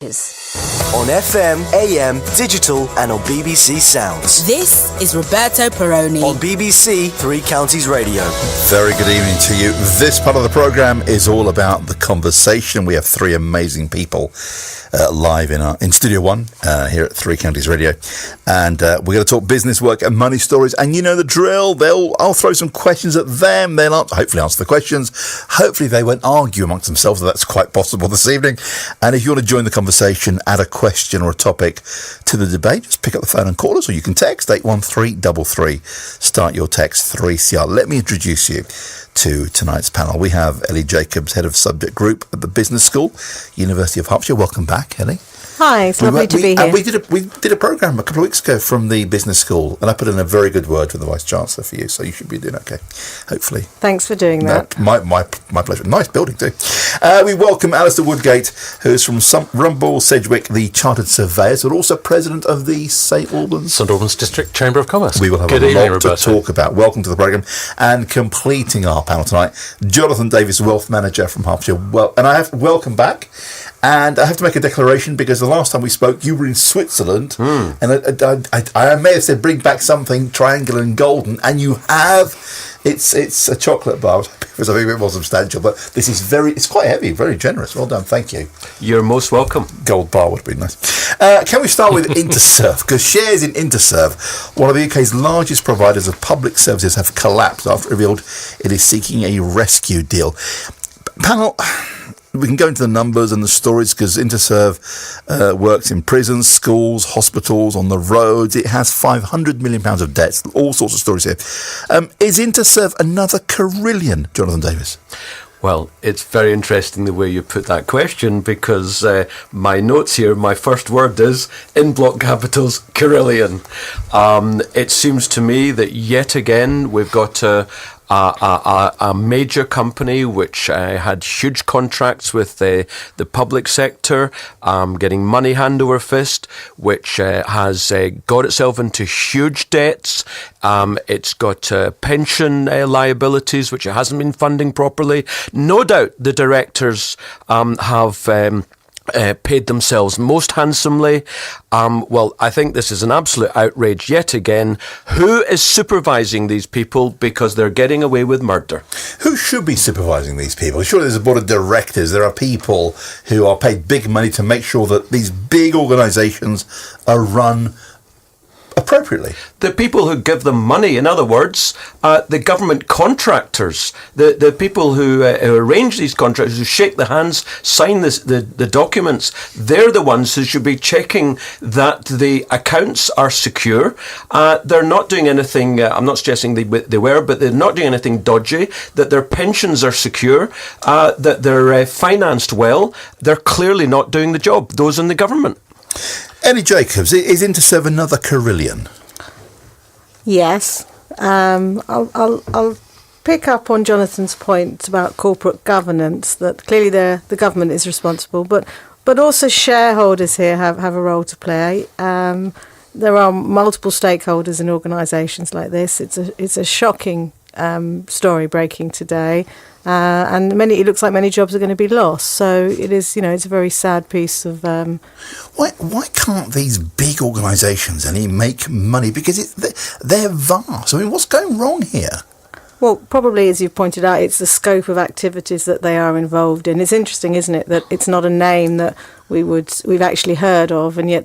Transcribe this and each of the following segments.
On FM, AM, digital and on BBC Sounds. This is Roberto Perroni on BBC Three Counties Radio. Very good evening to you. This part of the programme is all about the conversation. We have three amazing people live in Studio One here at Three Counties Radio, and we're going to talk business, work and money stories. And you know the drill. I'll throw some questions at them. They'll hopefully answer the questions. Hopefully they won't argue amongst themselves. That's quite possible this evening. And if you want to join the conversation, add a question or a topic to the debate, just pick up the phone and call us, or you can text 81333. Start your text 3CR. Let me introduce you to tonight's panel. We have Ellie Jacobs, Head of Subject Group at the Business School, University of Hertfordshire. Welcome back, Ellie. Hi, it's lovely to be here. We did a programme a couple of weeks ago from the Business School, and I put in a very good word for the Vice-Chancellor for you, so you should be doing okay, hopefully. Thanks for doing that. My pleasure. Nice building too. We welcome Alistair Woodgate, who's from Rumble Sedgwick, the Chartered Surveyors, but also President of the St Albans District Chamber of Commerce. We will have a lot to talk about. Welcome to the programme. And completing our panel tonight, Jonathan Davis, Wealth Manager from Hertfordshire. And I have welcome back. And I have to make a declaration, because the last time we spoke, you were in Switzerland, and I may have said bring back something triangular and golden, and you have. It's a chocolate bar. It was a bit more substantial, but this is it's quite heavy, very generous. Well done, thank you. You're most welcome. Gold bar would be nice. Can we start with Interserve? Because shares in Interserve, one of the UK's largest providers of public services, have collapsed after it revealed it is seeking a rescue deal. Panel. We can go into the numbers and the stories, because Interserve works in prisons, schools, hospitals, on the roads. It has £500 million of debts, all sorts of stories here. Is Interserve another Carillion, Jonathan Davis? Well, it's very interesting the way you put that question, because my notes here, my first word is, in block capitals, Carillion. It seems to me that yet again we've got a major company which had huge contracts with the public sector, getting money hand over fist, which has got itself into huge debts. It's got pension liabilities which it hasn't been funding properly. No doubt the directors have paid themselves most handsomely. Well, I think this is an absolute outrage yet again. Who is supervising these people, because they're getting away with murder? Who should be supervising these people? Surely there's a board of directors. There are people who are paid big money to make sure that these big organisations are run appropriately. The people who give them money, in other words, the government contractors, the people who arrange these contracts, who shake the hands, sign the documents, they're the ones who should be checking that the accounts are secure. They're not doing anything, I'm not suggesting they were, but they're not doing anything dodgy, that their pensions are secure, that they're financed well. They're clearly not doing the job, those in the government. Ellie Jacobs, is Interserve another Carillion? Yes. I'll pick up on Jonathan's point about corporate governance, that clearly the government is responsible, but also shareholders here have a role to play. There are multiple stakeholders in organisations like this. It's a shocking story breaking today. And it looks like many jobs are going to be lost. So it is, it's a very sad piece of. Why can't these big organisations make money? Because they're vast. I mean, what's going wrong here? Well, probably, as you've pointed out, it's the scope of activities that they are involved in. It's interesting, isn't it, that it's not a name that we've actually heard of, and yet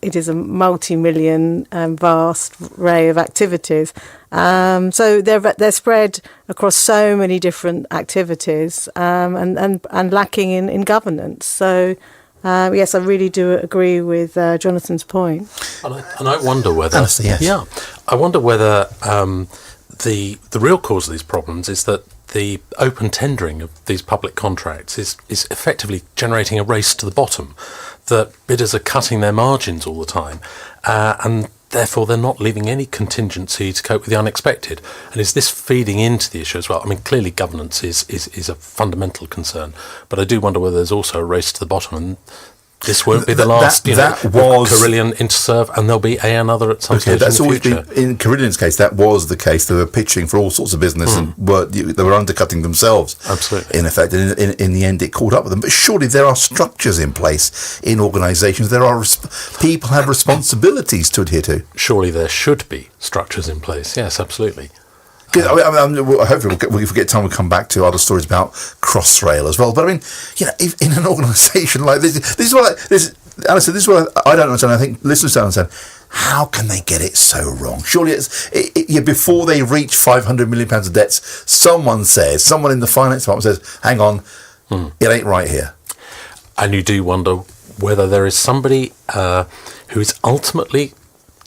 it is a multi-million vast array of activities. So they're spread across so many different activities, and lacking in governance. So. Yes, I really do agree with Jonathan's point. And I wonder whether, Alistair, yes. Yeah, I wonder whether the real cause of these problems is that the open tendering of these public contracts is effectively generating a race to the bottom. That bidders are cutting their margins all the time, and therefore they're not leaving any contingency to cope with the unexpected. And is this feeding into the issue as well? I mean, clearly governance is a fundamental concern, but I do wonder whether there's also a race to the bottom, and This won't be the last, Carillion Interserve, and there'll be another at some stage that's in the always future. been, in Carillion's case, that was the case. They were pitching for all sorts of business and they were undercutting themselves. Absolutely. In effect, and in the end, it caught up with them. But surely there are structures in place in organisations. There are people have responsibilities to adhere to. Surely there should be structures in place. Yes, absolutely. Hopefully, if we get time, we'll come back to other stories about Crossrail as well. But I mean, if in an organisation like this is what Alistair, this is what I don't understand. I think listeners don't understand. How can they get it so wrong? Surely before they reach £500 million of debts, someone in the finance department says, "Hang on, it ain't right here." And you do wonder whether there is somebody who is ultimately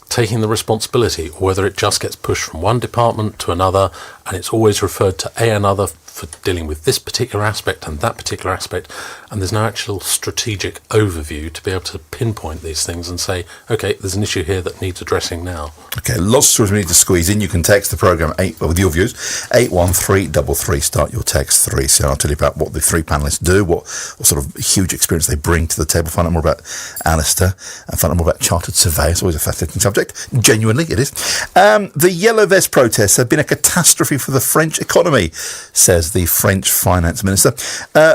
taking the responsibility, or whether it just gets pushed from one department to another, and it's always referred to another for dealing with this particular aspect and that particular aspect, and there's no actual strategic overview to be able to pinpoint these things and say, okay, there's an issue here that needs addressing now. Okay, lots of stories we need to squeeze in. You can text the programme with your views, 81333, start your text 3, so I'll tell you about what the three panellists do, what sort of huge experience they bring to the table. Find out more about Alistair and find out more about chartered surveyors. It's always a fascinating subject. Genuinely, it is. The Yellow Vest protests have been a catastrophe for the French economy, says the French finance minister.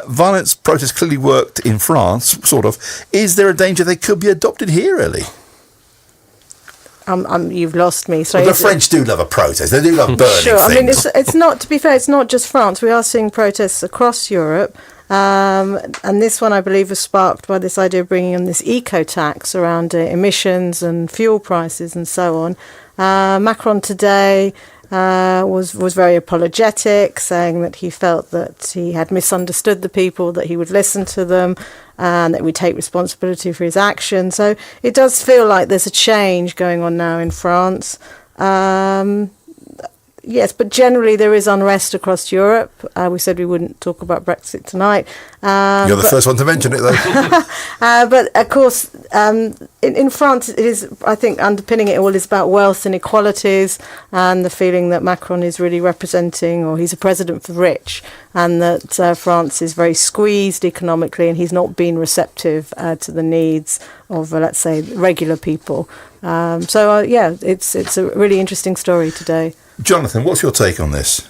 Violence protests clearly worked in France, sort of. Is there a danger they could be adopted here, Ellie? You've lost me. So well, the French do love a protest. They do love burning sure. things. I mean, it's not, to be fair, it's not just France. We are seeing protests across Europe. And this one, I believe, was sparked by this idea of bringing in this eco-tax around emissions and fuel prices and so on. Macron today was very apologetic, saying that he felt that he had misunderstood the people, that he would listen to them, and that we take responsibility for his actions. So it does feel like there's a change going on now in France. Yes, but generally there is unrest across Europe. We said we wouldn't talk about Brexit tonight. You're the first one to mention it, though. But, of course, in France, it is, I think, underpinning it all is about wealth inequalities and the feeling that Macron is really representing, or he's a president for the rich, and that France is very squeezed economically and he's not been receptive to the needs of, let's say, regular people. It's a really interesting story today. Jonathan, what's your take on this?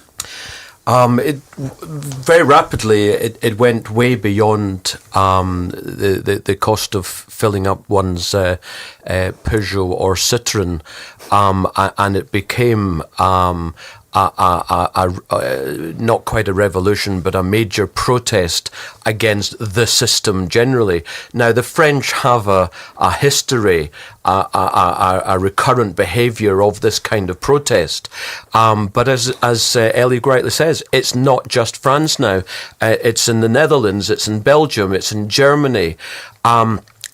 Very rapidly, it went way beyond the cost of filling up one's Peugeot or Citroen, and it became not quite a revolution, but a major protest against the system generally. Now, the French have a history, a recurrent behaviour of this kind of protest. But as Ellie rightly says, it's not just France now. It's in the Netherlands, it's in Belgium, it's in Germany.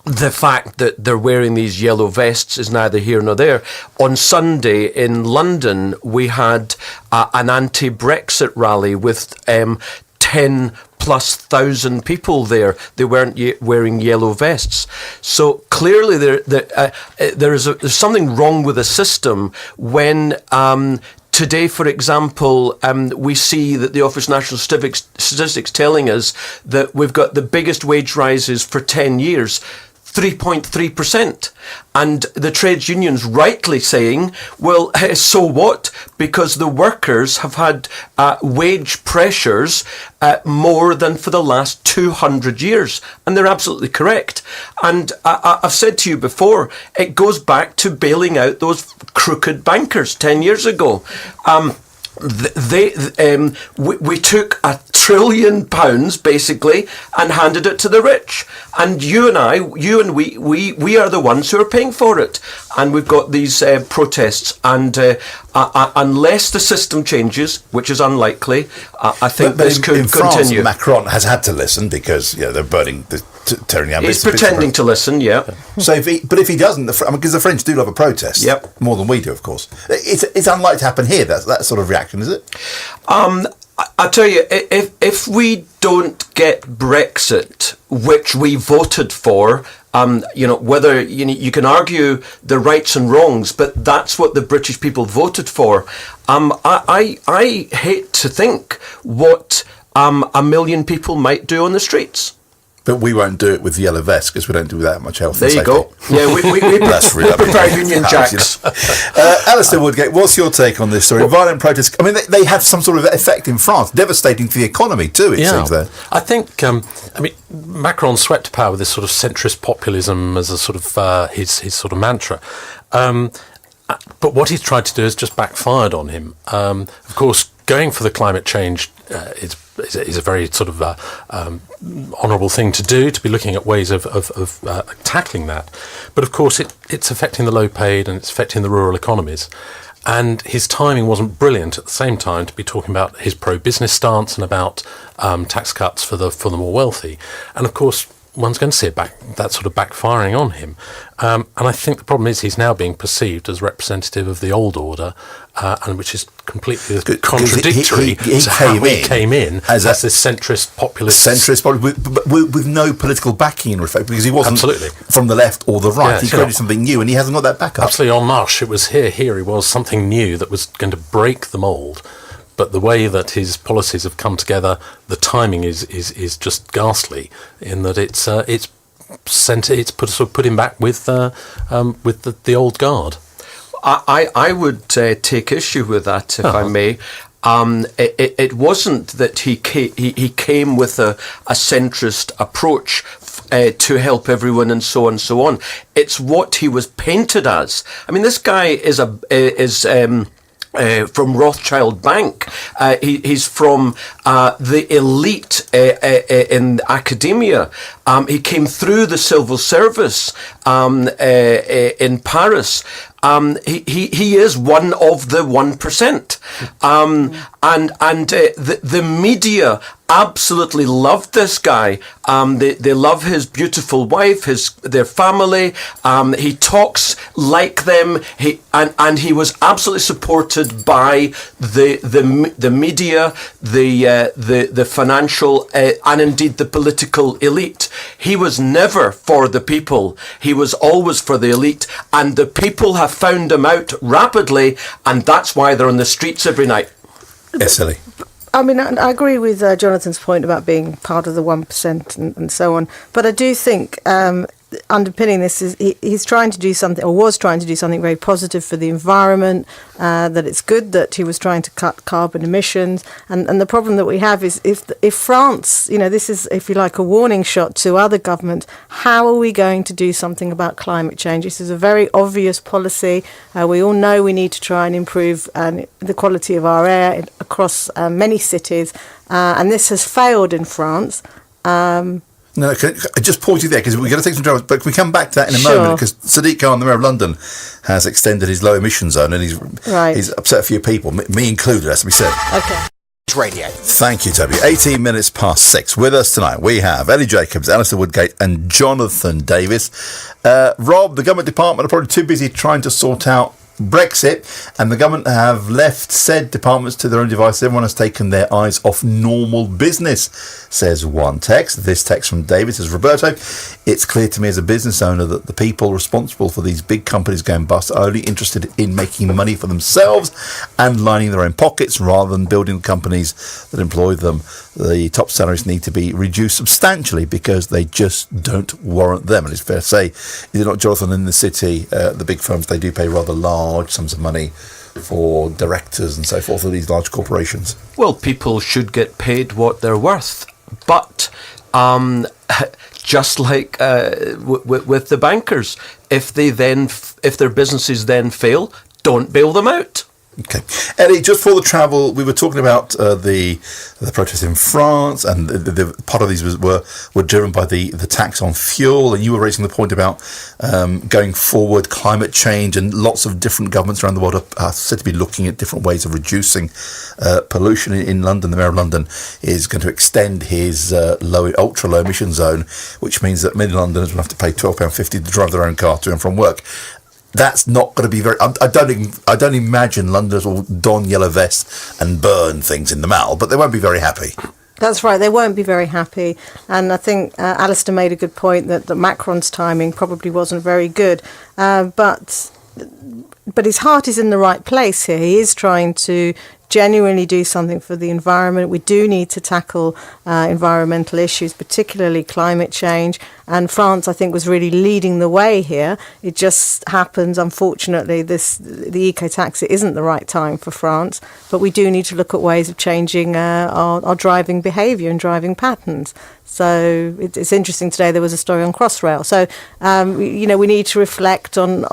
The fact that they're wearing these yellow vests is neither here nor there. On Sunday in London, we had an anti-Brexit rally with 10,000+ people there. They weren't wearing yellow vests. So clearly there's something wrong with the system when today, for example, we see that the Office of National Statistics telling us that we've got the biggest wage rises for 10 years, 3.3%. And the trades unions rightly saying, well, so what? Because the workers have had wage pressures more than for the last 200 years. And they're absolutely correct. And I've said to you before, it goes back to bailing out those crooked bankers 10 years ago. We took £1 trillion basically and handed it to the rich, and you and we are the ones who are paying for it, and we've got these protests, and unless the system changes, which is unlikely, I think this could continue. Macron has had to listen because they're tearing down. He's pretending to listen, yeah. So if he doesn't, because the French do love a protest, more than we do, of course. It's unlikely to happen here. That sort of reaction, is it? I tell you, if we don't get Brexit, which we voted for, whether you can argue the rights and wrongs, but that's what the British people voted for. I hate to think what 1 million people might do on the streets. But we won't do it with the yellow vest because we don't do that much health and There you safety. go. Yeah, we That's really prefer Union Jacks. Alistair Woodgate, what's your take on this story? Violent protests, I mean, they have some sort of effect in France, devastating for the economy too, it seems there. I think, Macron swept to power with this sort of centrist populism as a sort of his sort of mantra. But what he's tried to do has just backfired on him. Of course, going for the climate change is a very sort of honourable thing to do, to be looking at ways of tackling that. But of course, it's affecting the low paid and it's affecting the rural economies. And his timing wasn't brilliant at the same time to be talking about his pro-business stance and about tax cuts for the more wealthy. And of course, one's going to see that sort of backfiring on him. And I think the problem is he's now being perceived as representative of the old order, and which is completely contradictory to how he came in as this centrist populist. With no political backing in effect, because he wasn't Absolutely. from the left or the right. Yeah, he created something new and he hasn't got that backup. Absolutely en marche. It was here he was, something new that was going to break the mould. But the way that his policies have come together, the timing is just ghastly. In that it's put him back with the old guard. I would take issue with that, if I may. It wasn't that he came with a centrist approach to help everyone and so on and so on. It's what he was painted as. I mean, this guy is from Rothschild Bank. He's from the elite in academia. He came through the civil service in Paris. He is one of the 1%. And the media absolutely loved this guy. They love his beautiful wife, their family. He talks like them. And he was absolutely supported by the media, the financial, and indeed the political elite. He was never for the people. He was always for the elite, and the people have found him out rapidly, and that's why they're on the streets every night. Yes, Ellie. I mean, I agree with Jonathan's point about being part of the 1% and so on. But I do think underpinning this is he's trying to do something, or was trying to do something very positive for the environment, that it's good that he was trying to cut carbon emissions. And the problem that we have is if France, this is, if you like, a warning shot to other governments, how are we going to do something about climate change? This is a very obvious policy. We all know we need to try and improve the quality of our air across many cities. And this has failed in France. No, I just pause you there because we're going to take some trouble, but can we come back to that in a moment? Because Sadiq Khan, the Mayor of London, has extended his low emission zone and he's upset a few people, me included, has to be said. Okay. Radio. Thank you, Toby. 18 minutes past 6. With us tonight, we have Ellie Jacobs, Alistair Woodgate and Jonathan Davis. Rob, the government department are probably too busy trying to sort out Brexit, and the government have left said departments to their own devices. Everyone has taken their eyes off normal business, says one text. This text from David says, Roberto, it's clear to me as a business owner that the people responsible for these big companies going bust are only interested in making money for themselves and lining their own pockets rather than building the companies that employ them. The top salaries need to be reduced substantially because they just don't warrant them. And it's fair to say, is it not, Jonathan, in the city, the big firms, they do pay rather large sums of money for directors and so forth of these large corporations? Well, people should get paid what they're worth. But just like with the bankers, if their businesses then fail, don't bail them out. Okay. Eddie, just for the travel, we were talking about the protests in France, and the part of these were driven by the tax on fuel, and you were raising the point about going forward, climate change, and lots of different governments around the world are said to be looking at different ways of reducing pollution. In London, the Mayor of London is going to extend his ultra low emission zone, which means that many Londoners will have to pay £12.50 to drive their own car to and from work. That's not going to be very. I don't imagine Londoners will don yellow vests and burn things in the Mall, but they won't be very happy. That's right, they won't be very happy. And I think Alistair made a good point that Macron's timing probably wasn't very good. But his heart is in the right place here. He is trying to genuinely do something for the environment. We do need to tackle environmental issues, particularly climate change. And France, I think, was really leading the way here. It just happens, unfortunately, the eco-tax isn't the right time for France. But we do need to look at ways of changing our driving behaviour and driving patterns. So it's interesting today. There was a story on Crossrail. So we need to reflect on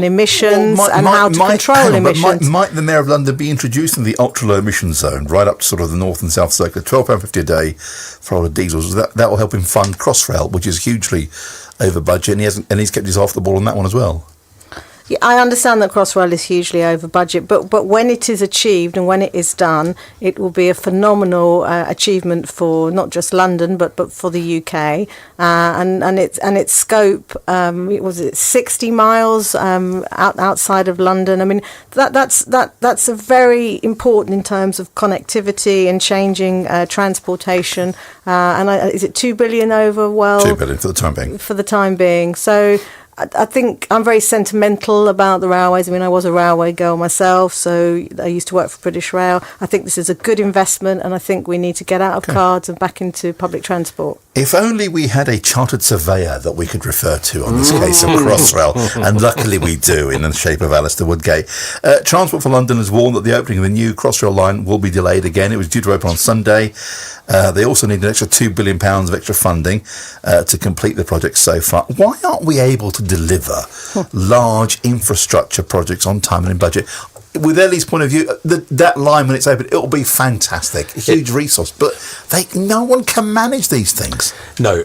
emissions and how to control emissions. Might the Mayor of London be introducing the ultra low emission zone right up to sort of the north and south circular, £12.50 a day for all the diesels? That will help him fund Crossrail, which is hugely over budget, and he's kept his off the ball on that one as well. Yeah, I understand that Crossrail is hugely over budget, but when it is achieved and when it is done, it will be a phenomenal achievement for not just London but for the UK, and its scope. Was it 60 miles outside of London? I mean, that's a very important in terms of connectivity and changing transportation. Is it 2 billion over? Well, 2 billion for the time being. For the time being, so. I think I'm very sentimental about the railways. I mean, I was a railway girl myself, so I used to work for British Rail. I think this is a good investment, and I think we need to get out of cars and back into public transport. If only we had a chartered surveyor that we could refer to on this case of Crossrail, and luckily we do, in the shape of Alistair Woodgate. Transport for London has warned that the opening of the new Crossrail line will be delayed again. It was due to open on Sunday. They also need an extra £2 billion of extra funding to complete the project so far. Why aren't we able to deliver large infrastructure projects on time and in budget? With Ellie's point of view, that line, when it's open, it'll be fantastic, a huge resource. But no one can manage these things. No,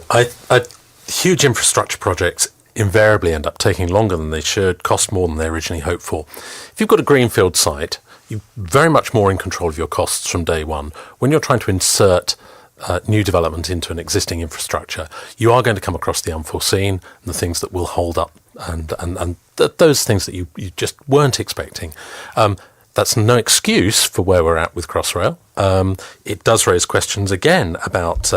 huge infrastructure projects invariably end up taking longer than they should, cost more than they originally hoped for. If you've got a greenfield site, you're very much more in control of your costs from day one. When you're trying to insert new development into an existing infrastructure, you are going to come across the unforeseen and the things that will hold up and those things that you just weren't expecting. That's no excuse for where we're at with Crossrail. It does raise questions again about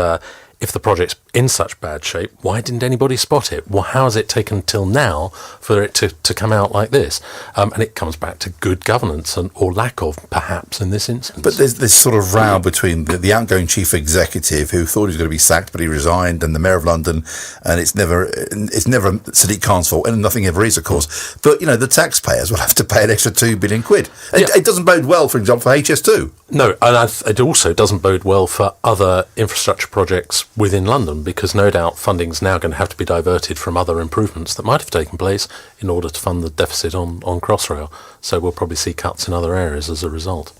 if the project's in such bad shape, why didn't anybody spot it? Well, how has it taken till now for it to come out like this? And it comes back to good governance or lack of, perhaps, in this instance. But there's this sort of row between the outgoing chief executive, who thought he was going to be sacked, but he resigned, and the Mayor of London, and it's never Sadiq Khans' fault, and nothing ever is, of course. But, the taxpayers will have to pay an extra £2 billion. It doesn't bode well, for example, for HS2. No, and it also doesn't bode well for other infrastructure projects within London, because no doubt funding's now going to have to be diverted from other improvements that might have taken place in order to fund the deficit on Crossrail. So we'll probably see cuts in other areas as a result.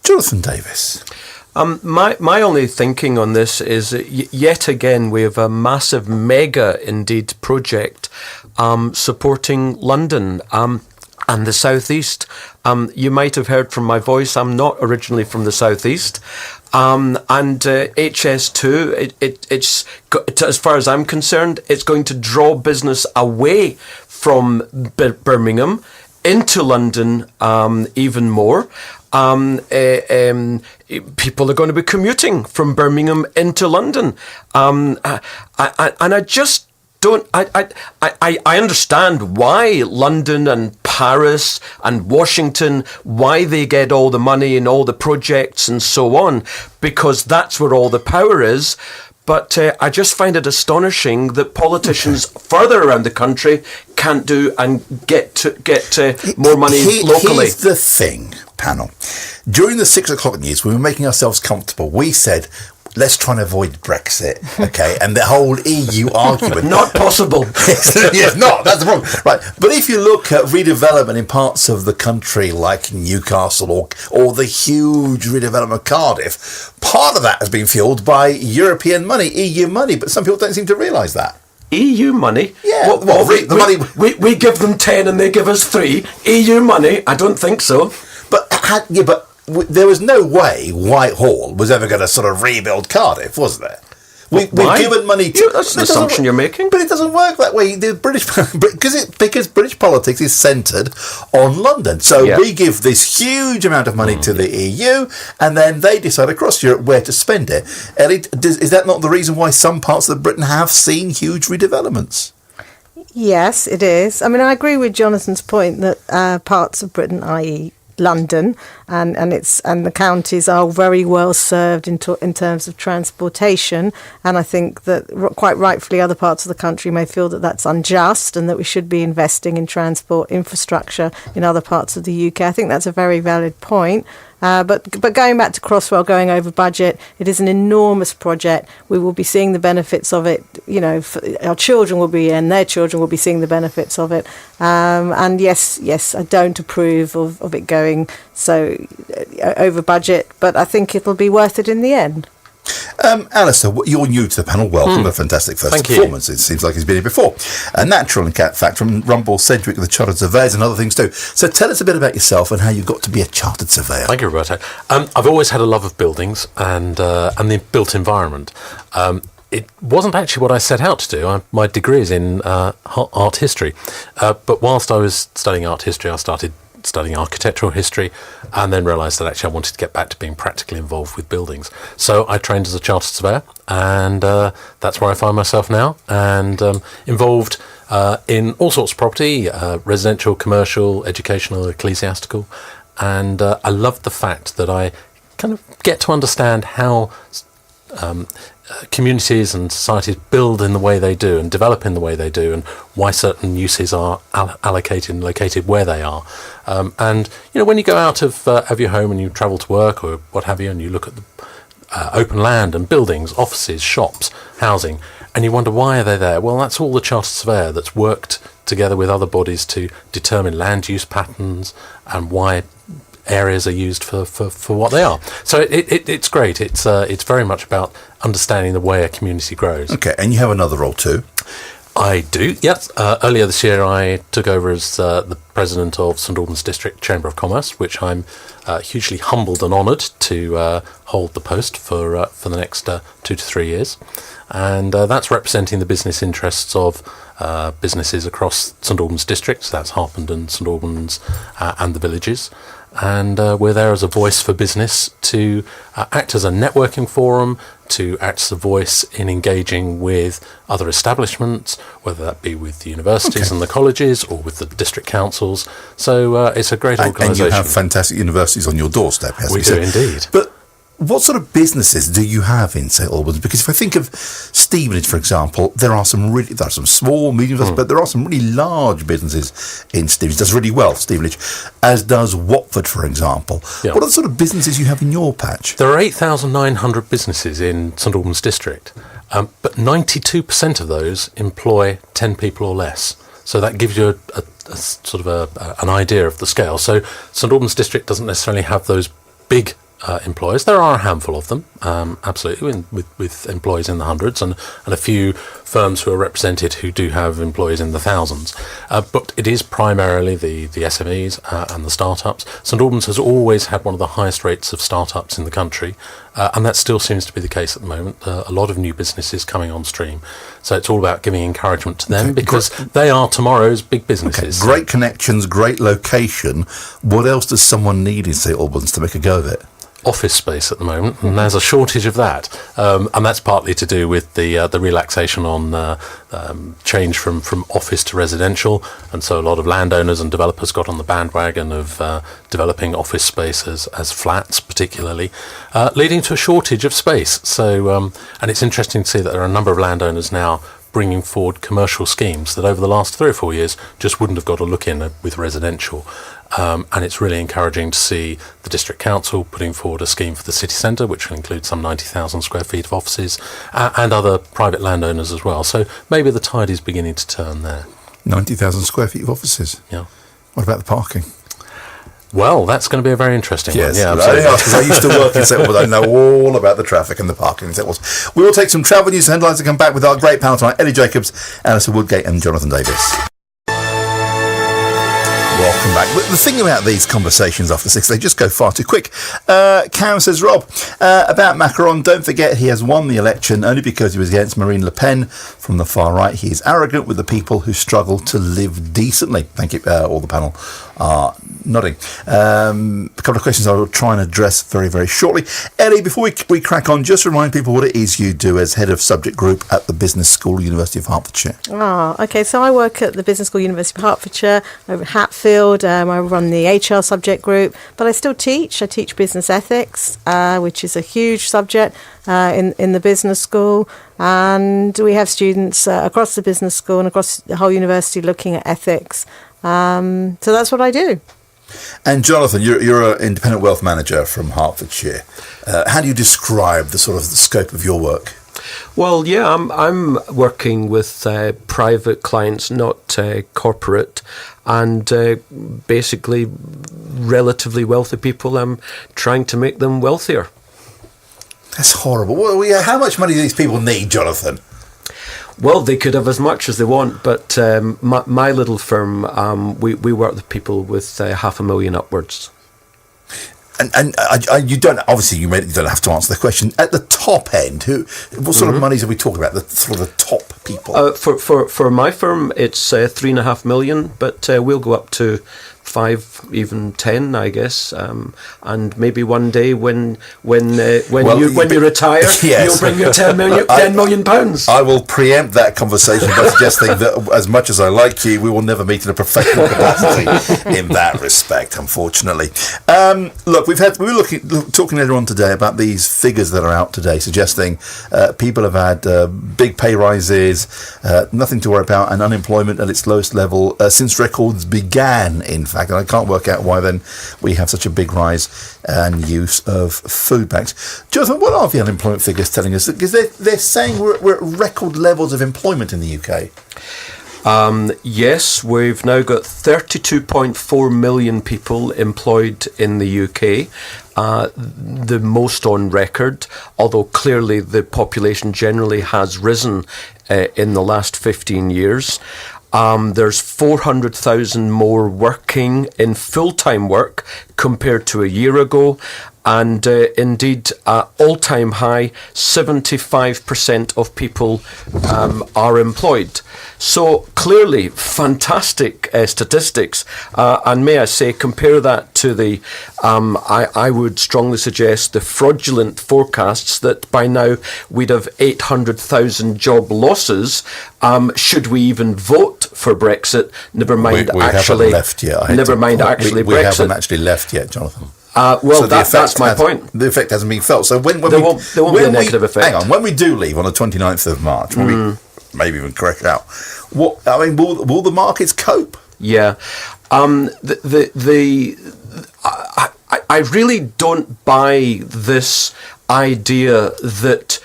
Jonathan Davis. My only thinking on this is yet again we have a massive mega indeed project supporting London and the southeast. You might have heard from my voice, I'm not originally from the southeast. And HS2, it's as far as I'm concerned, it's going to draw business away from Birmingham into London even more. People are going to be commuting from Birmingham into London, and I just don't. I understand why London and Paris and Washington, why they get all the money and all the projects and so on, because that's where all the power is. But I just find it astonishing that politicians further around the country can't do and get more money locally. Here's the thing, panel. During the 6 o'clock news, we were making ourselves comfortable. We said, let's try and avoid Brexit, okay? And the whole EU argument. Not possible. Yes, not. That's the problem. Right. But if you look at redevelopment in parts of the country like Newcastle or the huge redevelopment of Cardiff, part of that has been fueled by European money, EU money, but some people don't seem to realise that. EU money? Yeah. The money we give them 10 and they give us 3. EU money? I don't think so. But there was no way Whitehall was ever going to sort of rebuild Cardiff, was there? We've given money to... That's an assumption you're making. But it doesn't work that way. The because British politics is centred on London. So we give this huge amount of money to the EU, and then they decide across Europe where to spend it. Ellie, is that not the reason why some parts of Britain have seen huge redevelopments? Yes, it is. I mean, I agree with Jonathan's point that parts of Britain, i.e. London, and the counties are very well served in terms of transportation. And I think that quite rightfully other parts of the country may feel that that's unjust and that we should be investing in transport infrastructure in other parts of the UK. I think that's a very valid point. But going back to Crossrail, going over budget, it is an enormous project. We will be seeing the benefits of it. Our children will be, and their children will be seeing the benefits of it. And yes, I don't approve of it going so over budget, but I think it'll be worth it in the end. Alistair, you're new to the panel. Welcome. A fantastic first performance. It seems like he's been here before. A natural, in fact, from Rumble Sedgwick, the Chartered Surveyors and other things too. So tell us a bit about yourself and how you got to be a Chartered Surveyor. Thank you, Roberto. I've always had a love of buildings and the built environment. It wasn't actually what I set out to do. My degree is in art history. But whilst I was studying art history, I started studying architectural history and then realised that actually I wanted to get back to being practically involved with buildings. So I trained as a chartered surveyor, and that's where I find myself now, and involved in all sorts of property, residential, commercial, educational, ecclesiastical, and I love the fact that I kind of get to understand how communities and societies build in the way they do and develop in the way they do, and why certain uses are allocated and located where they are. And when you go out of your home and you travel to work or what have you, and you look at the open land and buildings, offices, shops, housing, and you wonder why are they there? Well, that's all the chartered surveyor that's worked together with other bodies to determine land use patterns and why areas are used for what they are. So it's great. It's very much about understanding the way a community grows. Okay, and you have another role too. I do, yes. Earlier this year I took over as the president of St Albans District Chamber of Commerce, which I'm hugely humbled and honoured to hold the post for the next 2 to 3 years. And that's representing the business interests of businesses across St Albans District, so that's Harpenden, St Albans and the villages. And we're there as a voice for business to act as a networking forum, to act as a voice in engaging with other establishments, whether that be with the universities and the colleges or with the district councils. So it's a great organisation. And you have fantastic universities on your doorstep, hasn't we do indeed. But what sort of businesses do you have in St Albans? Because if I think of Stevenage, for example, there are some small, medium, but there are some really large businesses in Stevenage. Does really well, Stevenage, as does Watford, for example. Yeah. What are the sort of businesses you have in your patch? There are 8,900 businesses in St Albans District, but 92% of those employ 10 people or less. So that gives you a sort of an idea of the scale. So St Albans District doesn't necessarily have those big employers. There are a handful of them, absolutely, with employees in the hundreds, and a few firms who are represented who do have employees in the thousands. But it is primarily the SMEs and the startups. St Albans has always had one of the highest rates of startups in the country, and that still seems to be the case at the moment. A lot of new businesses coming on stream. So it's all about giving encouragement to them because they are tomorrow's big businesses. Okay. Great connections, great location. What else does someone need in St Albans to make a go of it? Office space at the moment, and there's a shortage of that, and that's partly to do with the relaxation on change from office to residential, and so a lot of landowners and developers got on the bandwagon of developing office space as flats, particularly, leading to a shortage of space. So, and it's interesting to see that there are a number of landowners now bringing forward commercial schemes that over the last 3 or 4 years just wouldn't have got a look in with residential. And it's really encouraging to see the District Council putting forward a scheme for the city centre, which will include some 90,000 square feet of offices and other private landowners as well. So maybe the tide is beginning to turn there. 90,000 square feet of offices? Yeah. What about the parking? Well, that's going to be a very interesting one. Yeah, absolutely. Because I used to work in St Albans. I know all about the traffic and the parking in St Albans. We will take some travel news and headlines and come back with our great panel tonight. Ellie Jacobs, Alistair Woodgate and Jonathan Davis. Welcome back. But the thing about these conversations after 6, they just go far too quick. Karen says, Rob, about Macron, don't forget he has won the election only because he was against Marine Le Pen from the far right. He is arrogant with the people who struggle to live decently. Thank you. All the panel are nodding. A couple of questions I will try and address very, very shortly. Ellie, before we crack on, just remind people what it is you do as head of subject group at the Business School, University of Hertfordshire. Okay. So I work at the Business School, University of Hertfordshire, over at Hatfield. board. I run the HR subject group, but I still teach. I teach business ethics, which is a huge subject in the business school. And we have students across the business school and across the whole university looking at ethics. So that's what I do. And Jonathan, you're an independent wealth manager from Hertfordshire. How do you describe the sort of the scope of your work? Well, yeah, I'm working with private clients, not corporate, and basically relatively wealthy people. I'm trying to make them wealthier. That's horrible. How much money do these people need, Jonathan? Well, they could have as much as they want, but my little firm, we work with people with $500,000 upwards. And you don't obviously you don't have to answer the question. At the top end, what sort of monies are we talking about? The sort of the top people. For my firm, it's 3.5 million, but we'll go up to 5, even 10, I guess, and maybe one day when you retire, yes. You'll bring your 10 million pounds. I will preempt that conversation by suggesting that, as much as I like you, we will never meet in a professional capacity in that respect, unfortunately. Look, we were talking earlier on today about these figures that are out today, suggesting people have had big pay rises, nothing to worry about, and unemployment at its lowest level since records began. In fact, and I can't work out why then we have such a big rise and use of food banks. Jonathan, what are the unemployment figures telling us? Because they're saying we're at record levels of employment in the UK. Yes, we've now got 32.4 million people employed in the UK, the most on record, although clearly the population generally has risen in the last 15 years. There's 400,000 more working in full-time work compared to a year ago. And indeed, all-time high, 75% of people are employed. So clearly, fantastic statistics. And may I say, compare that to the, I would strongly suggest, the fraudulent forecasts that by now we'd have 800,000 job losses. Should we even vote for Brexit? Never mind we actually. Haven't left yet. Brexit. We haven't actually left yet, Jonathan. So that's my point. The effect hasn't been felt. So when there won't be a negative effect. Hang on, when we do leave on the 29th of March, when we maybe even crash out, will the markets cope? Yeah, I really don't buy this idea that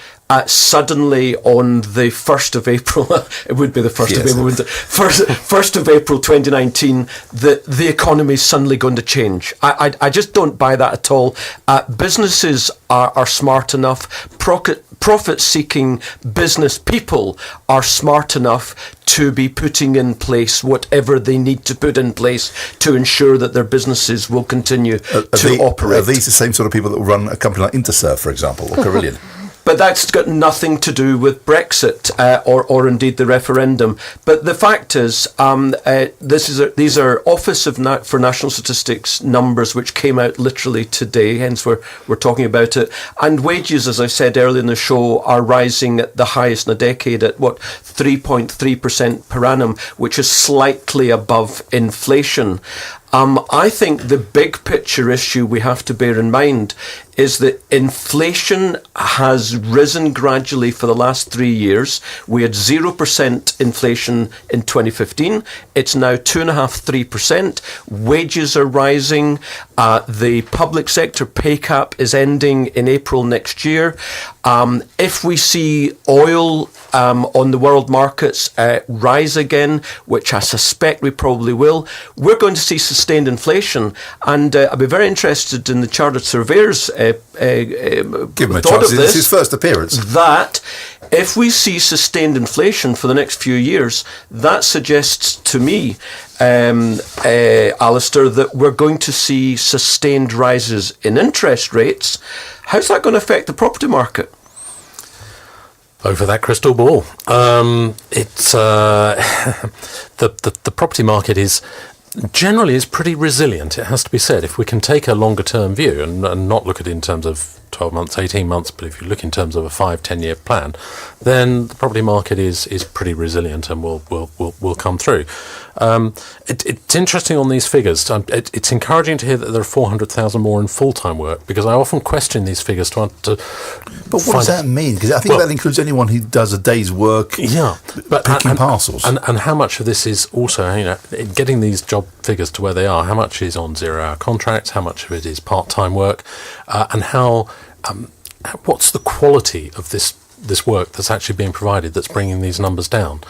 suddenly on the 1st of April, it would be the 1st of April, wouldn't it? 1st of April 2019, the economy is suddenly going to change. I just don't buy that at all. Businesses are smart enough, profit-seeking business people are smart enough to be putting in place whatever they need to put in place to ensure that their businesses will continue to operate. Are these the same sort of people that run a company like Intersurf, for example, or Carillion? But that's got nothing to do with Brexit or indeed the referendum. But the fact is, these are Office for National Statistics numbers which came out literally today, hence we're talking about it. And wages, as I said earlier in the show, are rising at the highest in a decade at 3.3% per annum, which is slightly above inflation. I think the big picture issue we have to bear in mind is that inflation has risen gradually for the last 3 years. We had 0% inflation in 2015. It's now 2.5–3%. Wages are rising. The public sector pay cap is ending in April next year. If we see oil on the world markets rise again, which I suspect we probably will, we're going to see sustained inflation. And I'd be very interested in the Chartered Surveyors give him a chance. This is his first appearance. That if we see sustained inflation for the next few years, that suggests to me, Alistair, that we're going to see sustained rises in interest rates. How's that going to affect the property market? Over that crystal ball, it's the property market is generally pretty resilient. It has to be said. If we can take a longer term view and not look at it in terms of 12 months, 18 months, but if you look in terms of a 5-10 year plan, then the property market is pretty resilient and will come through. It's interesting on these figures. It's encouraging to hear that there are 400,000 more in full-time work, because I often question these figures to But what does that mean? Because I think that includes anyone who does a day's work picking parcels. And how much of this is also, in getting these job figures to where they are, how much is on zero-hour contracts, how much of it is part-time work, and what's the quality of this work that's actually being provided that's bringing these numbers down?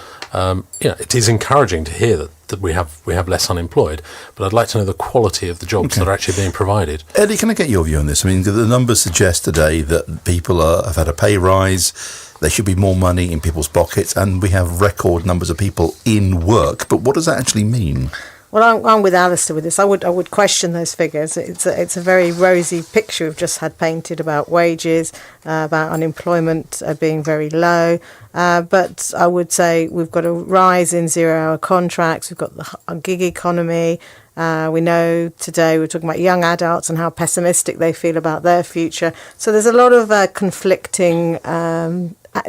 It is encouraging to hear that we have less unemployed, but I'd like to know the quality of the jobs that are actually being provided. Eddie, can I get your view on this? I mean, the numbers suggest today that people have had a pay rise, there should be more money in people's pockets, and we have record numbers of people in work. But what does that actually mean? Well, I'm with Alistair with this. I would question those figures. It's a very rosy picture we've just had painted about wages, about unemployment being very low. But I would say we've got a rise in zero-hour contracts. We've got a gig economy. We know today we're talking about young adults and how pessimistic they feel about their future. So there's a lot of conflicting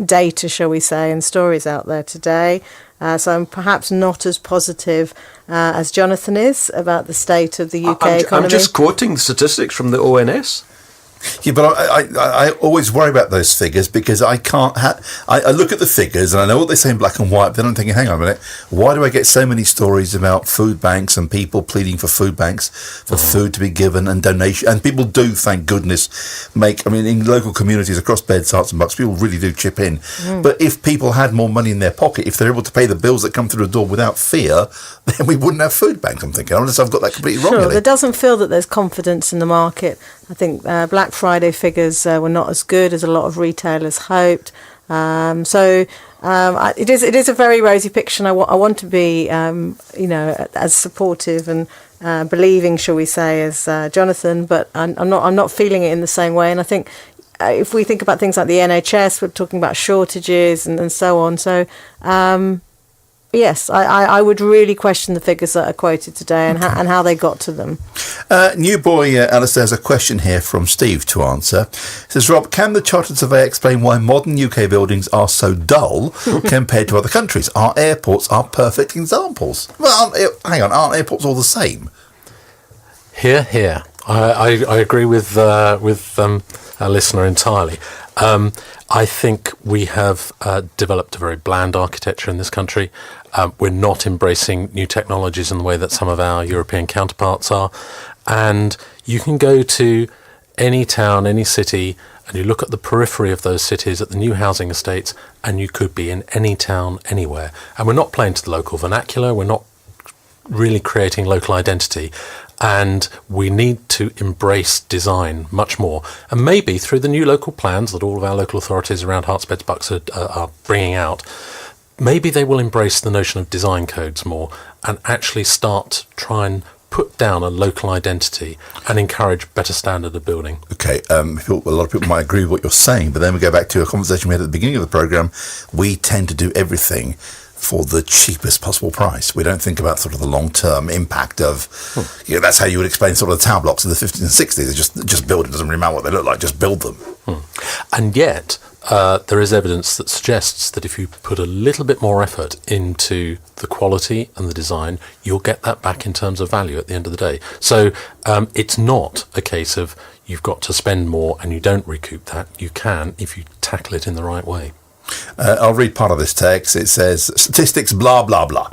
data, shall we say, and stories out there today. So I'm perhaps not as positive as Jonathan is about the state of the UK economy. I'm just quoting the statistics from the ONS. Yeah, but I always worry about those figures, because I can't. I look at the figures and I know what they say in black and white. But then I'm thinking, hang on a minute, why do I get so many stories about food banks and people pleading for food banks for food to be given and donation? And people do, thank goodness, in local communities across Beds, Herts and Bucks, people really do chip in. But if people had more money in their pocket, if they're able to pay the bills that come through the door without fear, then we wouldn't have food banks. I'm thinking, unless I've got that completely wrong. Sure, it doesn't feel that there's confidence in the market. I think Black Friday figures were not as good as a lot of retailers hoped. It is a very rosy picture, and I want to be, as supportive and believing, shall we say, as Jonathan. But I'm not feeling it in the same way. And I think if we think about things like the NHS, we're talking about shortages and so on. So. Yes, I would really question the figures that are quoted today and how they got to them. New boy, Alistair, has a question here from Steve to answer. It says, Rob, can the Chartered Surveyor explain why modern UK buildings are so dull compared to other countries? Our airports are perfect examples. Well, hang on, aren't airports all the same? Here. I agree with our listener entirely. I think we have developed a very bland architecture in this country. We're not embracing new technologies in the way that some of our European counterparts are. And you can go to any town, any city, and you look at the periphery of those cities, at the new housing estates, and you could be in any town, anywhere. And we're not playing to the local vernacular. We're not really creating local identity. And we need to embrace design much more. And maybe through the new local plans that all of our local authorities around Herts, Beds, Bucks are bringing out, maybe they will embrace the notion of design codes more and actually start to try and put down a local identity and encourage better standard of building. Okay, a lot of people might agree with what you're saying, but then we go back to a conversation we had at the beginning of the programme. We tend to do everything for the cheapest possible price. We don't think about sort of the long-term impact of, that's how you would explain sort of the tower blocks in the 50s and 60s. Just build it. Doesn't really matter what they look like, just build them. And yet, there is evidence that suggests that if you put a little bit more effort into the quality and the design, you'll get that back in terms of value at the end of the day. So it's not a case of you've got to spend more and you don't recoup that. You can if you tackle it in the right way. I'll read part of this text. It says, statistics, blah, blah, blah.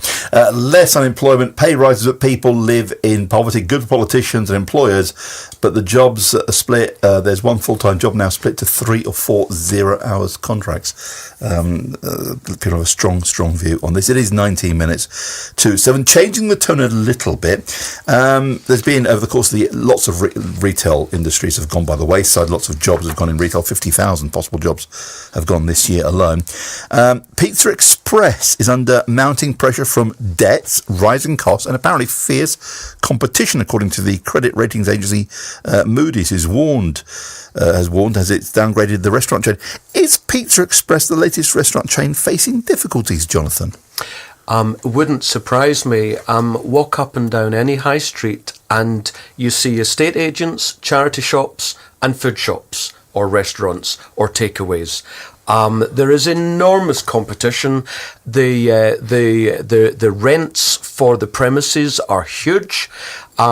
Less unemployment, pay rises, but people live in poverty. Good for politicians and employers, but the jobs are split. There's one full-time job now split to 3 or 4 zero-hours contracts. People have a strong view on this. It is 19 minutes to 7. Changing the tone a little bit. There's been, over the course of the lots of retail industries have gone by the wayside. Lots of jobs have gone in retail. 50,000 possible jobs have gone this year alone. Pizza Express is under mounting pressure from debts, rising costs, and apparently fierce competition, according to the credit ratings agency Moody's, has warned as it's downgraded the restaurant chain. Is Pizza Express, the latest restaurant chain, facing difficulties, Jonathan? Wouldn't surprise me. Walk up and down any high street and you see estate agents, charity shops and food shops or restaurants or takeaways. There is enormous competition. The rents for the premises are huge. There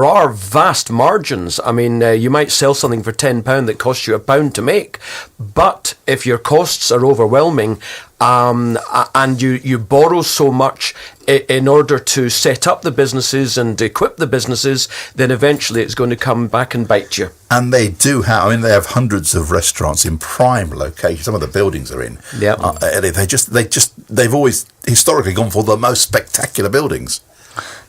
are vast margins. I mean, you might sell something for £10 that costs you £1 to make, but if your costs are overwhelming, and you borrow so much in order to set up the businesses and equip the businesses, then eventually it's going to come back and bite you. And they do have, I mean, they have hundreds of restaurants in prime locations. Some of the buildings are in. Yeah. They've always historically gone for the most spectacular buildings.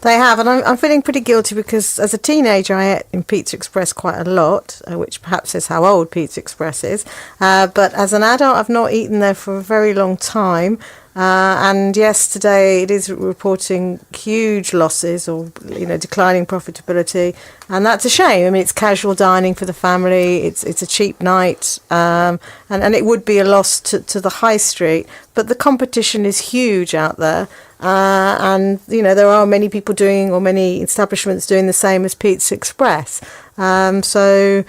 They have, and I'm feeling pretty guilty because as a teenager I ate in Pizza Express quite a lot, which perhaps is how old Pizza Express is. But as an adult, I've not eaten there for a very long time. And yesterday it is reporting huge losses or declining profitability, and that's a shame. I mean, it's casual dining for the family. It's a cheap night, and it would be a loss to the high street. But the competition is huge out there, and there are many people doing, or many establishments doing the same as Pizza Express. So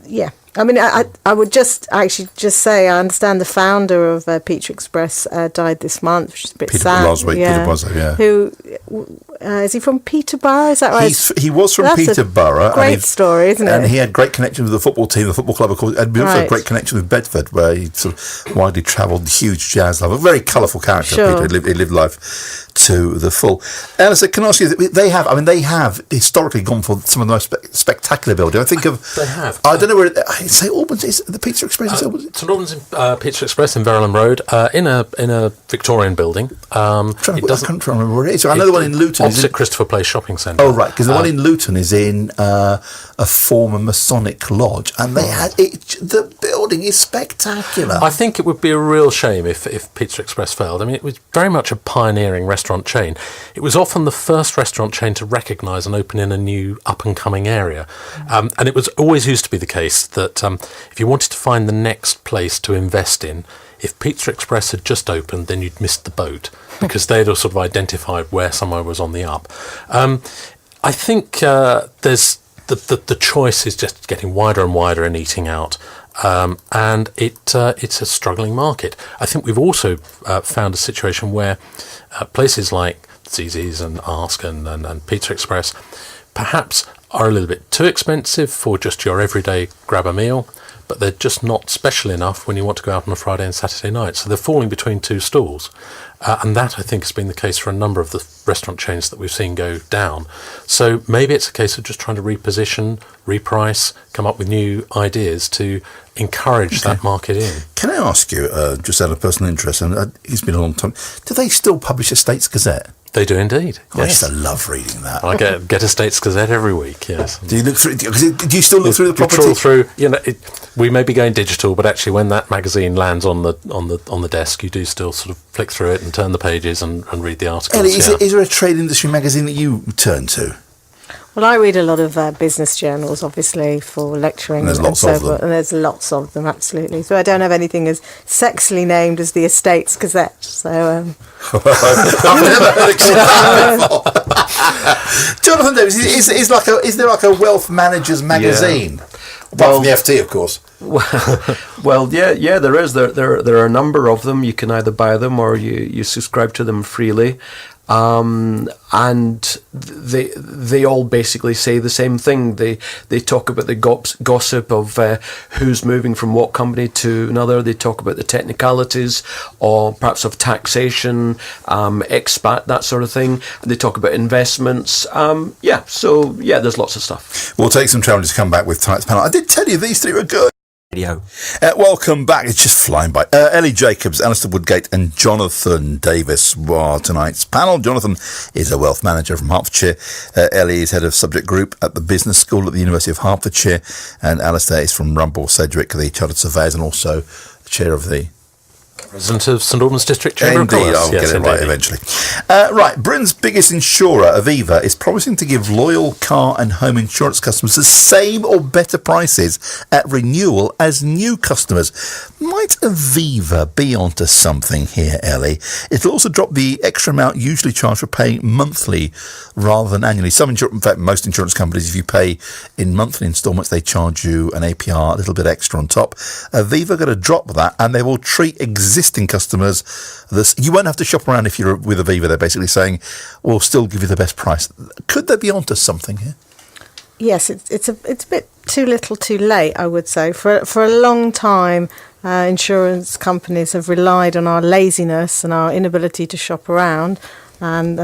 yeah. I mean, I would just say I understand the founder of Pizza Express died this month, which is a bit sad. Peter Boswell, yeah. Who is he from Peterborough? Is that right? He was from Peterborough. Great story, isn't it? And he had great connection with the football team, the football club, of course. And also a great connection with Bedford, where he sort of widely travelled, huge jazz lover, a very colourful character. Sure. Peter, he lived life to the full. Alistair, can I ask you? They have historically gone for some of the most spectacular buildings. I think of. They have. I don't know where. St Albans is the Pizza Express. St Albans Pizza Express in Verulam Road, in a Victorian building. I can't remember where it is. I know the one in Luton. Opposite Christopher Place Shopping Centre. Oh, right, because the one in Luton is in a former Masonic lodge, and they had it. The building is spectacular. I think it would be a real shame if Pizza Express failed. I mean, it was very much a pioneering restaurant chain. It was often the first restaurant chain to recognise and open in a new up-and-coming area. And it was always used to be the case that if you wanted to find the next place to invest in, if Pizza Express had just opened, then you'd missed the boat because they'd sort of identified where somewhere was on the up. I think there's the choice is just getting wider and wider in eating out. And it's a struggling market. I think we've also found a situation where places like ZZ's and Ask and Pizza Express perhaps are a little bit too expensive for just your everyday grab a meal, but they're just not special enough when you want to go out on a Friday and Saturday night. So they're falling between two stools. And that, I think, has been the case for a number of the restaurant chains that we've seen go down. So maybe it's a case of just trying to reposition, reprice, come up with new ideas to encourage that market in. Can I ask you, just out of personal interest, and it's been a long time, do they still publish a States Gazette? They do indeed. Yes. I used to love reading that. I get a States Gazette every week. Yes. Do you look through? Do you still look through the property? Trawl through. We may be going digital, but actually, when that magazine lands on the desk, you do still sort of flick through it and turn the pages and read the articles. Ellie, is there a trade industry magazine that you turn to? Well, I read a lot of business journals, obviously, for lecturing. And there's lots of them. And there's lots of them, absolutely. So I don't have anything as sexily named as the Estates Gazette. So, I've never heard it called that before. Jonathan Davis, is there like a wealth managers magazine? Yeah. Apart from the FT, of course. Well, yeah, there is. There are a number of them. You can either buy them or you subscribe to them freely. And they all basically say the same thing. They talk about the gossip of who's moving from what company to another. They talk about the technicalities, or perhaps of taxation, expat, that sort of thing. They talk about investments. There's lots of stuff. We'll take some time to come back with tonight's panel. I did tell you these three were good. Welcome back. It's just flying by. Ellie Jacobs, Alistair Woodgate and Jonathan Davis were tonight's panel. Jonathan is a wealth manager from Hertfordshire. Ellie is head of subject group at the Business School at the University of Hertfordshire, and Alistair is from Rumble Sedgwick, the Chartered Surveyors, and also chair of the President of St Albans District Chamber of Indeed, Commerce. I'll Yes, get it indeed. right eventually. Right, Britain's biggest insurer, Aviva, is promising to give loyal car and home insurance customers the same or better prices at renewal as new customers. Might Aviva be onto something here, Ellie? It'll also drop the extra amount usually charged for paying monthly rather than annually. In fact, most insurance companies, if you pay in monthly instalments, they charge you an APR, a little bit extra on top. Aviva are going to drop that, and they will treat existing customers this. You won't have to shop around if you're with Aviva. They're basically saying, we'll still give you the best price. Could they be onto something here? Yes, it's a bit too little, too late. I would say for a long time, insurance companies have relied on our laziness and our inability to shop around, and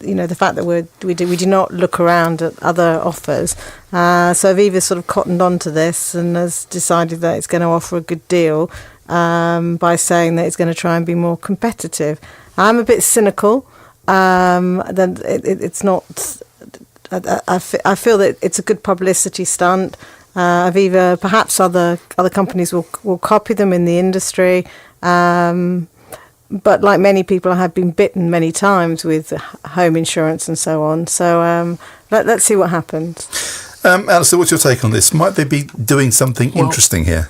you know, the fact that we do not look around at other offers. So Aviva sort of cottoned onto this and has decided that it's going to offer a good deal by saying that it's going to try and be more competitive. I'm a bit cynical. Then it's not. I feel that it's a good publicity stunt. Aviva, perhaps other companies will copy them in the industry. But like many people, I have been bitten many times with home insurance and so on. So let's see what happens. Alistair, what's your take on this? Might they be doing something interesting here?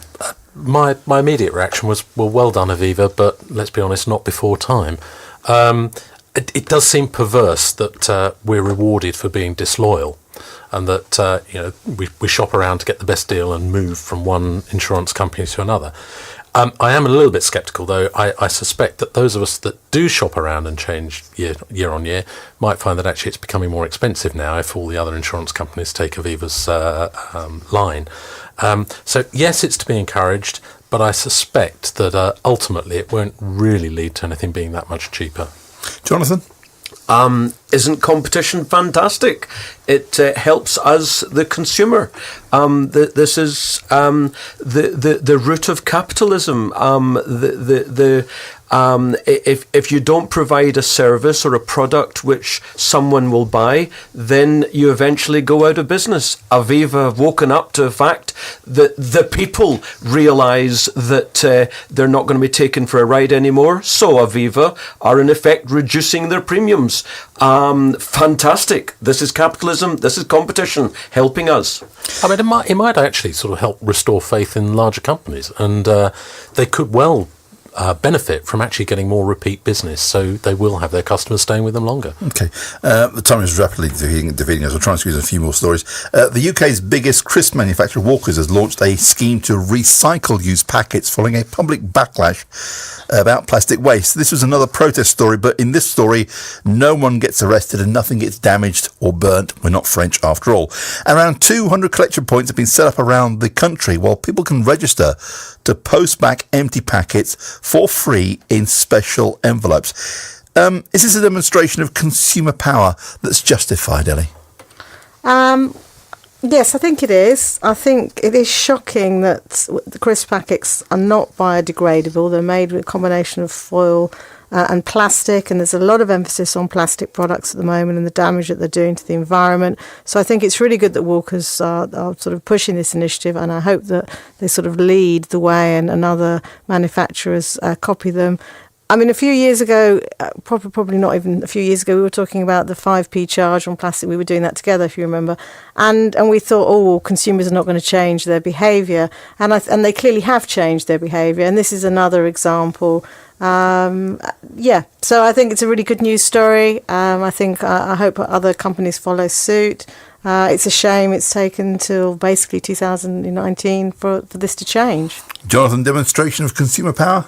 My immediate reaction was, well done, Aviva, but let's be honest, not before time. It does seem perverse that we're rewarded for being disloyal, and that we shop around to get the best deal and move from one insurance company to another. I am a little bit sceptical, though. I suspect that those of us that do shop around and change year on year might find that actually it's becoming more expensive now if all the other insurance companies take Aviva's line. So yes, it's to be encouraged, but I suspect that ultimately it won't really lead to anything being that much cheaper. Jonathan? Isn't competition fantastic? It helps us, the consumer. This is the root of capitalism. If you don't provide a service or a product which someone will buy, then you eventually go out of business. Aviva have woken up to the fact that the people realise that they're not going to be taken for a ride anymore. So Aviva are in effect reducing their premiums. Fantastic. This is capitalism. This is competition helping us. I mean, it might actually sort of help restore faith in larger companies, and they could well benefit from actually getting more repeat business, so they will have their customers staying with them longer. Okay. The time is rapidly defeating us. I'll try and squeeze in a few more stories. The UK's biggest crisp manufacturer, Walkers, has launched a scheme to recycle used packets following a public backlash about plastic waste. This was another protest story, but in this story, no one gets arrested and nothing gets damaged or burnt. We're not French after all. Around 200 collection points have been set up around the country while people can register to post back empty packets for free in special envelopes. Is this a demonstration of consumer power that's justified, Ellie? Yes, I think it is. I think it is shocking that the crisp packets are not biodegradable. They're made with a combination of foil and plastic, and there's a lot of emphasis on plastic products at the moment and the damage that they're doing to the environment. So I think it's really good that Walkers are sort of pushing this initiative, and I hope that they sort of lead the way and other manufacturers copy them. I mean, a few years ago, probably not even a few years ago, we were talking about the 5p charge on plastic. We were doing that together, if you remember. And we thought, well, consumers are not going to change their behaviour. And they clearly have changed their behaviour. And this is another example. So I think it's a really good news story. I hope other companies follow suit. It's a shame it's taken till basically 2019 for this to change. Jonathan, demonstration of consumer power?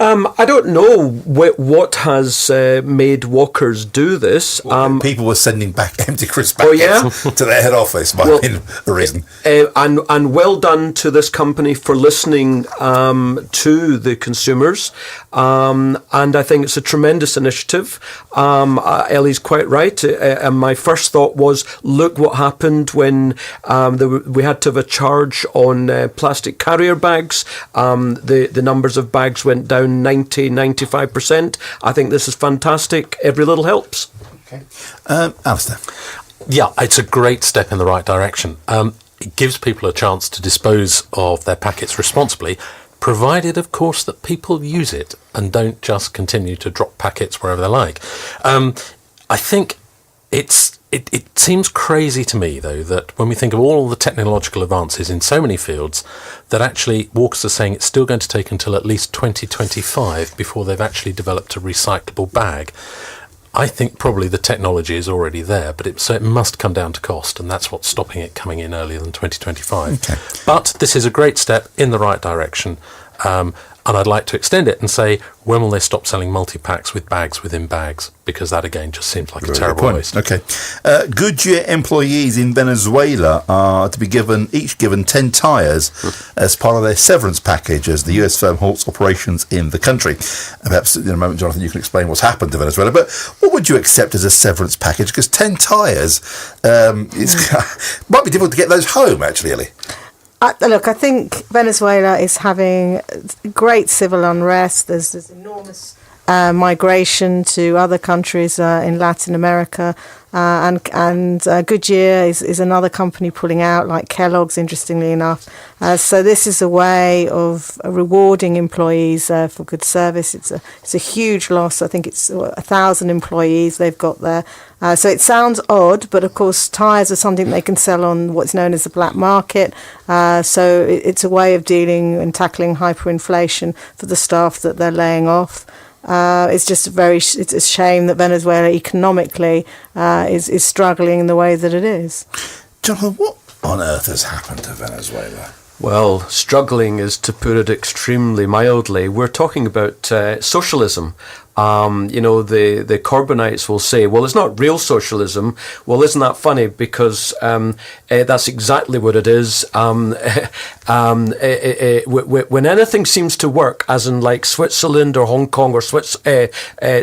I don't know what has made Walkers do this. People were sending back empty crisp packets to their head office, might have been the reason. And well done to this company for listening to the consumers. And I think it's a tremendous initiative. Ellie's quite right. And my first thought was, look what happened when we had to have a charge on plastic carrier bags. The numbers of bags went down 95%. I think this is fantastic. Every little helps. Okay. Alistair. Yeah, it's a great step in the right direction. It gives people a chance to dispose of their packets responsibly, provided, of course, that people use it and don't just continue to drop packets wherever they like. I think it seems crazy to me, though, that when we think of all the technological advances in so many fields, that actually walkers are saying it's still going to take until at least 2025 before they've actually developed a recyclable bag. I think probably the technology is already there, but so it must come down to cost, and that's what's stopping it coming in earlier than 2025. Okay. But this is a great step in the right direction. And I'd like to extend it and say, when will they stop selling multi-packs with bags within bags? Because that, again, just seems like a terrible waste. Okay. Goodyear employees in Venezuela are to be each given 10 tyres as part of their severance package as the US firm halts operations in the country. And perhaps in a moment, Jonathan, you can explain what's happened to Venezuela. But what would you accept as a severance package? Because 10 tyres, might be difficult to get those home, actually, Ellie. Look, I think Venezuela is having great civil unrest. There's enormous migration to other countries in Latin America, and Goodyear is another company pulling out, like Kellogg's, interestingly enough. So this is a way of rewarding employees for good service. It's a huge loss. I think it's 1,000 employees they've got there. So it sounds odd, but of course tyres are something they can sell on what's known as the black market. So it's a way of dealing and tackling hyperinflation for the staff that they're laying off. It's just it's a shame that Venezuela economically is struggling in the way that it is. Jonathan, what on earth has happened to Venezuela? Well, struggling is to put it extremely mildly. We're talking about socialism. The Corbynites will say, well, it's not real socialism. Well, isn't that funny? Because that's exactly what it is. When anything seems to work, as in like Switzerland or Hong Kong or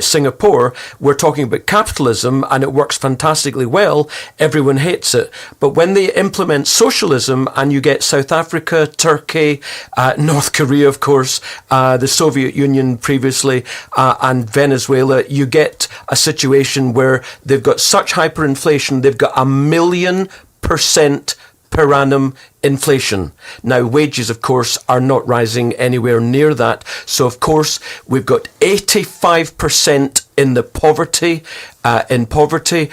Singapore, we're talking about capitalism and it works fantastically well. Everyone hates it. But when they implement socialism and you get South Africa, Turkey, North Korea, of course, the Soviet Union previously, and Venezuela, you get a situation where they've got such hyperinflation, they've got 1,000,000% per annum inflation. Now, wages, of course, are not rising anywhere near that. So, of course, we've got 85% in poverty.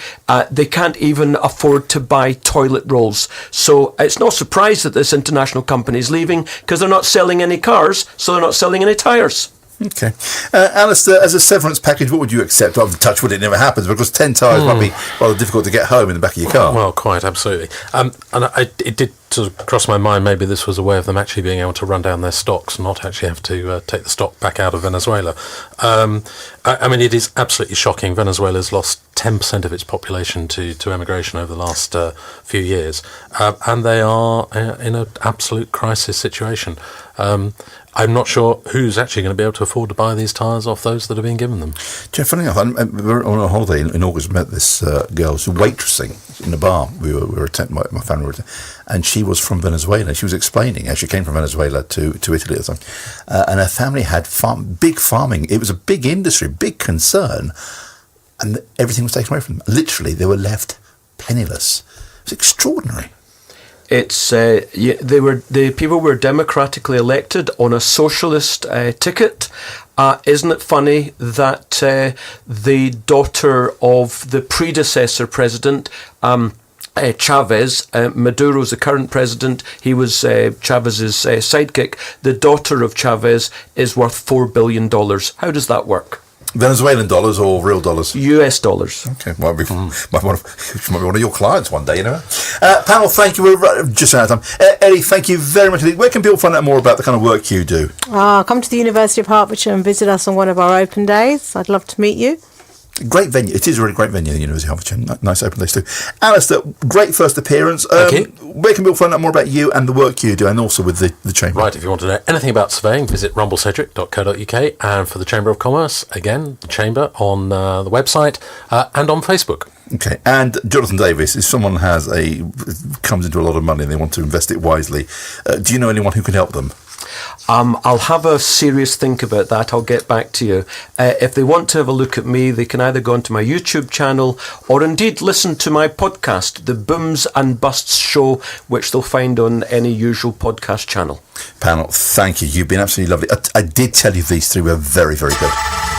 They can't even afford to buy toilet rolls. So it's no surprise that this international company is leaving, because they're not selling any cars, so they're not selling any tyres. Okay. Alistair, as a severance package, what would you accept? I'm touch wood, it never happens, because 10 tyres might be rather difficult to get home in the back of your car. Well, quite absolutely. And it did sort of cross my mind, maybe this was a way of them actually being able to run down their stocks and not actually have to take the stock back out of Venezuela. I mean, it is absolutely shocking. Venezuela's lost 10% of its population to emigration over the last few years, and they are in an absolute crisis situation. I'm not sure who's actually going to be able to afford to buy these tyres off those that have been given them. Jeff, funny enough, we were on a holiday in August, met this girl who was waitressing in a bar. My family were attending, and she was from Venezuela. She was explaining how she came from Venezuela to Italy at the time. And her family had big farming. It was a big industry, big concern. And everything was taken away from them. Literally, they were left penniless. It was extraordinary. It's the people were democratically elected on a socialist ticket. Isn't it funny that the daughter of the predecessor president, Chavez, Maduro's the current president, he was Chavez's sidekick, the daughter of Chavez is worth $4 billion. How does that work? Venezuelan dollars or real dollars? US dollars. Okay, might be one of your clients one day, you know. Panel, thank you. We're just out of time. Ellie, thank you very much. Where can people find out more about the kind of work you do? Come to the University of Hertfordshire and visit us on one of our open days. I'd love to meet you. Great venue. It is a really great venue, the University of Hertfordshire. Nice open days too. Alistair, great first appearance. Thank you. Where can people find out more about you and the work you do, and also with the Chamber? Right, if you want to know anything about surveying, visit rumblecedric.co.uk, and for the Chamber of Commerce, again, the Chamber on the website and on Facebook. Okay, and Jonathan Davis, if someone comes into a lot of money and they want to invest it wisely, do you know anyone who can help them? I'll have a serious think about that. I'll get back to you. If they want to have a look at me, they can either go onto my YouTube channel or indeed listen to my podcast, The Booms and Busts Show, which they'll find on any usual podcast channel. Panel, thank you. You've been absolutely lovely. I did tell you these three were very, very good.